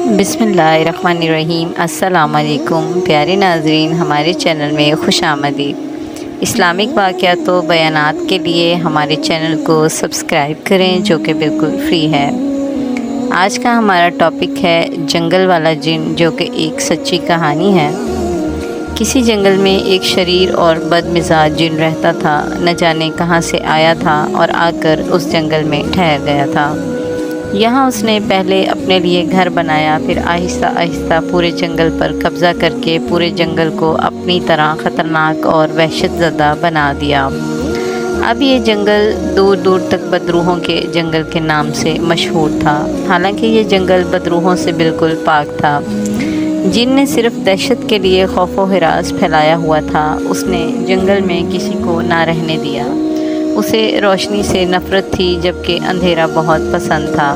बिस्मिल्लाहिर्रहमानिर्रहीम। अस्सलाम वालेकुम प्यारे नाज़रीन, हमारे चैनल में खुश आमदीद। इस्लामिक वाक़यात व बयानात के लिए हमारे चैनल को सब्सक्राइब करें, जो कि बिल्कुल फ्री है। आज का हमारा टॉपिक है जंगल वाला जिन, जो कि एक सच्ची कहानी है। किसी जंगल में एक शरीर और बदमिजाज जिन रहता था। न जाने कहाँ से आया था और आकर उस जंगल में ठहर गया था। यहाँ उसने पहले अपने लिए घर बनाया, फिर आहिस्ता आहिस्ता पूरे जंगल पर कब्ज़ा करके पूरे जंगल को अपनी तरह ख़तरनाक और वहशतज़दा बना दिया। अब ये जंगल दूर दूर तक बदरूहों के जंगल के नाम से मशहूर था। हालांकि ये जंगल बदरूहों से बिल्कुल पाक था। जिन ने सिर्फ दहशत के लिए खौफ व हिरास फैलाया हुआ था। उसने जंगल में किसी को ना रहने दिया। उसे रोशनी से नफ़रत थी, जबकि अंधेरा बहुत पसंद था।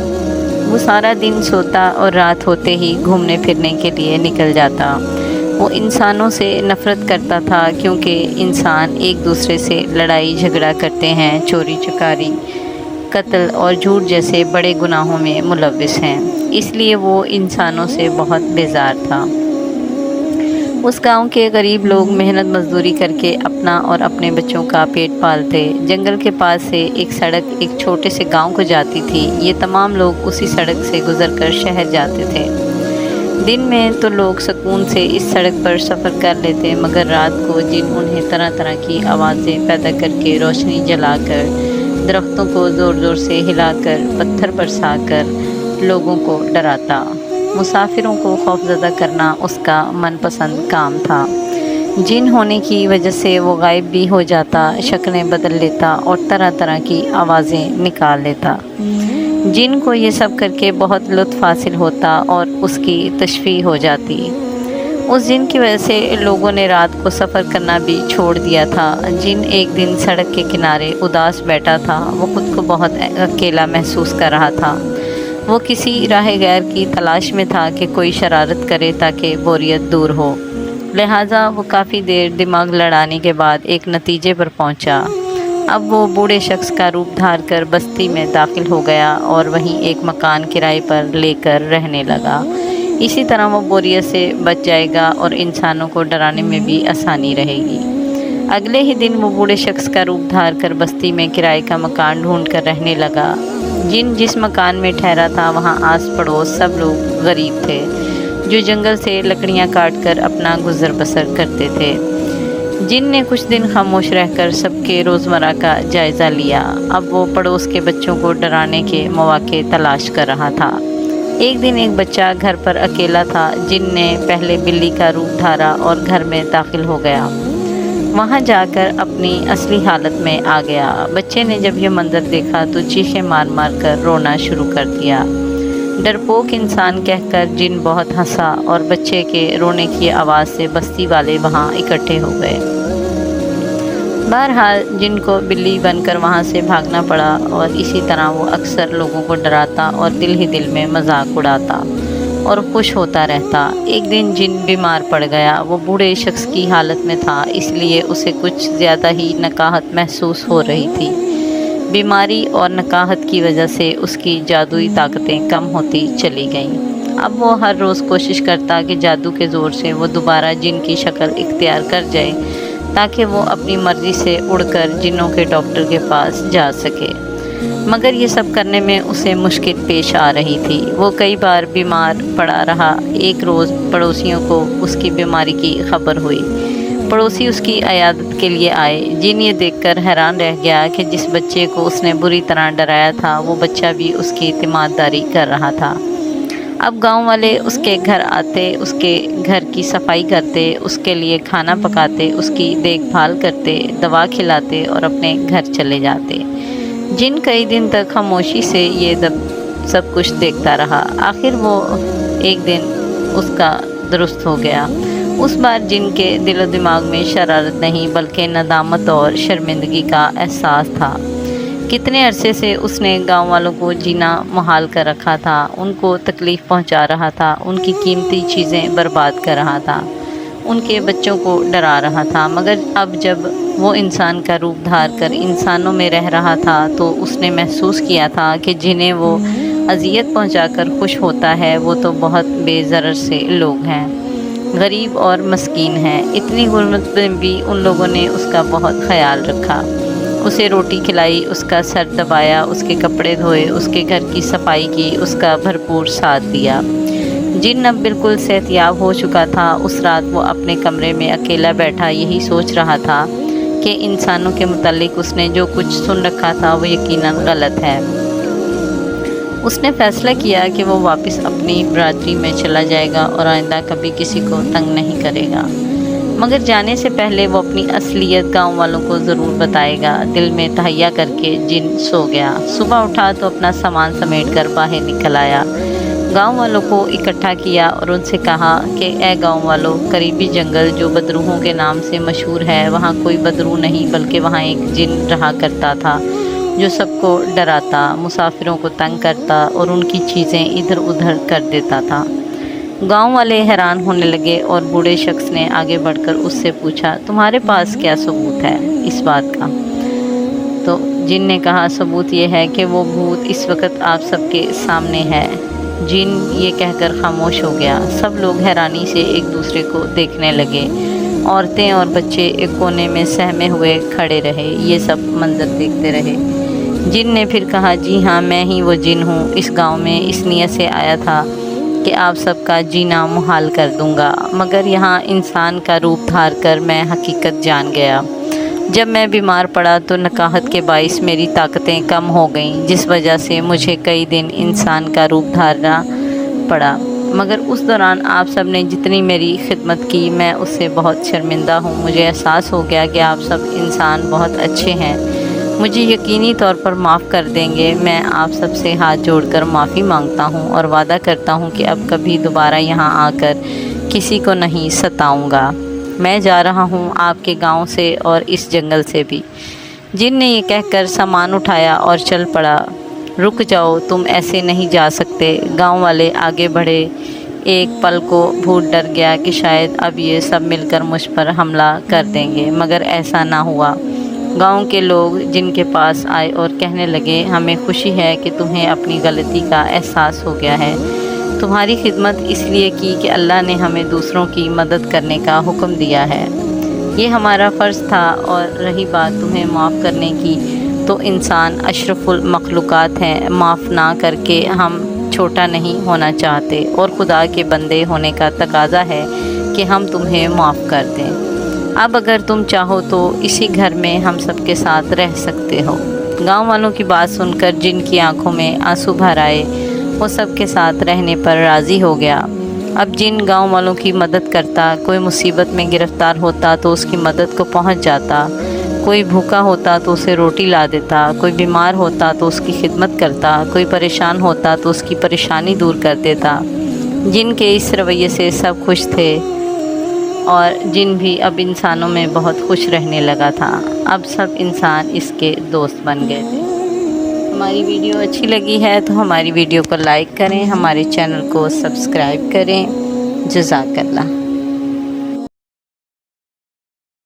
वो सारा दिन सोता और रात होते ही घूमने फिरने के लिए निकल जाता। वो इंसानों से नफ़रत करता था, क्योंकि इंसान एक दूसरे से लड़ाई झगड़ा करते हैं, चोरी चकारी, कत्ल और झूठ जैसे बड़े गुनाहों में मुलव्विस हैं। इसलिए वो इंसानों से बहुत बेजार था। उस गांव के गरीब लोग मेहनत मजदूरी करके अपना और अपने बच्चों का पेट पालते। जंगल के पास से एक सड़क एक छोटे से गांव को जाती थी। ये तमाम लोग उसी सड़क से गुजरकर शहर जाते थे। दिन में तो लोग सुकून से इस सड़क पर सफ़र कर लेते, मगर रात को जिन उन्हें तरह तरह की आवाज़ें पैदा करके, रोशनी जलाकर, दरख्तों को ज़ोर ज़ोर से हिलाकर, पत्थर बरसाकर लोगों को डराता। मुसाफिरों को खौफज़दा करना उसका मनपसंद काम था। जिन होने की वजह से वो गायब भी हो जाता, शक्लें बदल लेता और तरह तरह की आवाज़ें निकाल लेता। जिन को ये सब करके बहुत लुत्फ़ हासिल होता और उसकी तशफ़ी हो जाती। उस जिन की वजह से लोगों ने रात को सफ़र करना भी छोड़ दिया था। जिन एक दिन सड़क के किनारे उदास बैठा था। वो ख़ुद को बहुत अकेला महसूस कर रहा था। वो किसी राह गैर की तलाश में था कि कोई शरारत करे ताकि बोरियत दूर हो। लिहाजा वो काफ़ी देर दिमाग लड़ाने के बाद एक नतीजे पर पहुंचा। अब वो बूढ़े शख्स का रूप धार कर बस्ती में दाखिल हो गया और वहीं एक मकान किराए पर लेकर रहने लगा। इसी तरह वो बोरियत से बच जाएगा और इंसानों को डराने में भी आसानी रहेगी। अगले ही दिन वो बूढ़े शख्स का रूप धार कर बस्ती में किराए का मकान ढूंढ कर रहने लगा। जिस मकान में ठहरा था, वहाँ आस पड़ोस सब लोग गरीब थे, जो जंगल से लकड़ियाँ काट कर अपना गुजर बसर करते थे। जिन ने कुछ दिन खामोश रहकर सबके रोज़मर्रा का जायज़ा लिया। अब वो पड़ोस के बच्चों को डराने के मौके तलाश कर रहा था। एक दिन एक बच्चा घर पर अकेला था। जिन ने पहले बिल्ली का रूप धारा और घर में दाखिल हो गया। वहाँ जाकर अपनी असली हालत में आ गया। बच्चे ने जब यह मंजर देखा तो चीखें मार मार कर रोना शुरू कर दिया। डरपोक इंसान कहकर जिन बहुत हंसा और बच्चे के रोने की आवाज़ से बस्ती वाले वहाँ इकट्ठे हो गए। बहरहाल जिन को बिल्ली बनकर वहाँ से भागना पड़ा और इसी तरह वो अक्सर लोगों को डराता और दिल ही दिल में मजाक उड़ाता और खुश होता रहता। एक दिन जिन बीमार पड़ गया। वो बूढ़े शख्स की हालत में था, इसलिए उसे कुछ ज़्यादा ही नकाहत महसूस हो रही थी। बीमारी और नकाहत की वजह से उसकी जादुई ताकतें कम होती चली गईं। अब वो हर रोज़ कोशिश करता कि जादू के ज़ोर से वो दोबारा जिन की शक्ल इख्तियार कर जाए, ताकि वो अपनी मर्ज़ी से उड़कर जिन्नों के डॉक्टर के पास जा सके। मगर ये सब करने में उसे मुश्किल पेश आ रही थी। वो कई बार बीमार पड़ा रहा। एक रोज़ पड़ोसियों को उसकी बीमारी की खबर हुई। पड़ोसी उसकी इयादत के लिए आए। जिन ये देखकर हैरान रह गया कि जिस बच्चे को उसने बुरी तरह डराया था, वो बच्चा भी उसकी तीमारदारी कर रहा था। अब गांव वाले उसके घर आते, उसके घर की सफाई करते, उसके लिए खाना पकाते, उसकी देखभाल करते, दवा खिलाते और अपने घर चले जाते। जिन कई दिन तक खामोशी से ये सब कुछ देखता रहा। आखिर वो एक दिन उसका दुरुस्त हो गया। उस बार जिन के दिलो दिमाग में शरारत नहीं, बल्कि नदामत और शर्मिंदगी का एहसास था। कितने अरसे से उसने गांव वालों को जीना मुहाल कर रखा था। उनको तकलीफ़ पहुंचा रहा था, उनकी कीमती चीज़ें बर्बाद कर रहा था, उनके बच्चों को डरा रहा था। मगर अब जब वो इंसान का रूप धार कर इंसानों में रह रहा था, तो उसने महसूस किया था कि जिन्हें वो اذیت پہنچا کر خوش ہوتا ہے وہ تو بہت بے ضرر سے لوگ ہیں، غریب اور مسکین ہیں۔ اتنی غربت میں بھی ان لوگوں نے اس کا بہت خیال رکھا، اسے روٹی کھلائی، اس کا سر دبایا، اس کے کپڑے دھوئے، اس کے گھر کی صفائی کی، اس کا بھرپور ساتھ دیا۔ جن اب بالکل صحت یاب ہو چکا تھا، اس رات وہ اپنے کمرے میں اکیلا بیٹھا یہی سوچ رہا تھا کہ انسانوں کے متعلق اس نے جو کچھ سن رکھا تھا وہ یقیناً غلط ہے۔ اس نے فیصلہ کیا کہ وہ واپس اپنی برادری میں چلا جائے گا اور آئندہ کبھی کسی کو تنگ نہیں کرے گا، مگر جانے سے پہلے وہ اپنی اصلیت گاؤں والوں کو ضرور بتائے گا۔ دل میں تہیہ کر کے جن سو گیا۔ صبح اٹھا تو اپنا سامان سمیٹ کر باہر نکل آیا، گاؤں والوں کو اکٹھا کیا اور ان سے کہا کہ اے گاؤں والوں، قریبی جنگل جو بدروحوں کے نام سے مشہور ہے، وہاں کوئی بدروح نہیں بلکہ وہاں ایک جن رہا کرتا تھا جو سب کو ڈراتا، مسافروں کو تنگ کرتا اور ان کی چیزیں ادھر ادھر کر دیتا تھا۔ گاؤں والے حیران ہونے لگے اور بوڑھے شخص نے آگے بڑھ کر اس سے پوچھا، تمہارے پاس کیا ثبوت ہے اس بات کا؟ تو جن نے کہا، ثبوت یہ ہے کہ وہ بھوت اس وقت آپ سب کے سامنے ہے۔ جن یہ کہہ کر خاموش ہو گیا۔ سب لوگ حیرانی سے ایک دوسرے کو دیکھنے لگے، عورتیں اور بچے ایک کونے میں سہمے ہوئے کھڑے رہے، یہ سب منظر دیکھتے رہے۔ جن نے پھر کہا، جی ہاں، میں ہی وہ جن ہوں، اس گاؤں میں اس نیت سے آیا تھا کہ آپ سب کا جینا محال کر دوں گا، مگر یہاں انسان کا روپ دھار کر میں حقیقت جان گیا۔ جب میں بیمار پڑا تو نکاہت کے باعث میری طاقتیں کم ہو گئیں، جس وجہ سے مجھے کئی دن انسان کا روپ دھارنا پڑا، مگر اس دوران آپ سب نے جتنی میری خدمت کی میں اس سے بہت شرمندہ ہوں۔ مجھے احساس ہو گیا کہ آپ سب انسان بہت اچھے ہیں، مجھے یقینی طور پر معاف کر دیں گے۔ میں آپ سب سے ہاتھ جوڑ کر معافی مانگتا ہوں اور وعدہ کرتا ہوں کہ اب کبھی دوبارہ یہاں آ کر کسی کو نہیں ستاؤں گا۔ میں جا رہا ہوں آپ کے گاؤں سے اور اس جنگل سے بھی۔ جن نے یہ کہہ کر سامان اٹھایا اور چل پڑا۔ رک جاؤ، تم ایسے نہیں جا سکتے۔ گاؤں والے آگے بڑھے۔ ایک پل کو بھوت ڈر گیا کہ شاید اب یہ سب مل کر مجھ پر حملہ کر دیں گے، مگر ایسا نہ ہوا۔ گاؤں کے لوگ جن کے پاس آئے اور کہنے لگے، ہمیں خوشی ہے کہ تمہیں اپنی غلطی کا احساس ہو گیا ہے۔ تمہاری خدمت اس لیے کی کہ اللہ نے ہمیں دوسروں کی مدد کرنے کا حکم دیا ہے، یہ ہمارا فرض تھا۔ اور رہی بات تمہیں معاف کرنے کی، تو انسان اشرف المخلوقات ہیں، معاف نہ کر کے ہم چھوٹا نہیں ہونا چاہتے، اور خدا کے بندے ہونے کا تقاضا ہے کہ ہم تمہیں معاف کر دیں۔ اب اگر تم چاہو تو اسی گھر میں ہم سب کے ساتھ رہ سکتے ہو۔ گاؤں والوں کی بات سن کر جن کی آنکھوں میں آنسو بھر آئے، وہ سب کے ساتھ رہنے پر راضی ہو گیا۔ اب جن گاؤں والوں کی مدد کرتا، کوئی مصیبت میں گرفتار ہوتا تو اس کی مدد کو پہنچ جاتا، کوئی بھوکا ہوتا تو اسے روٹی لا دیتا، کوئی بیمار ہوتا تو اس کی خدمت کرتا، کوئی پریشان ہوتا تو اس کی پریشانی دور کر دیتا۔ جن کے اس رویے سے سب خوش تھے اور جن بھی اب انسانوں میں بہت خوش رہنے لگا تھا۔ اب سب انسان اس کے دوست بن گئے تھے۔ ہماری ویڈیو اچھی لگی ہے تو ہماری ویڈیو کو لائک کریں، ہمارے چینل کو سبسکرائب کریں۔ جزاک اللہ۔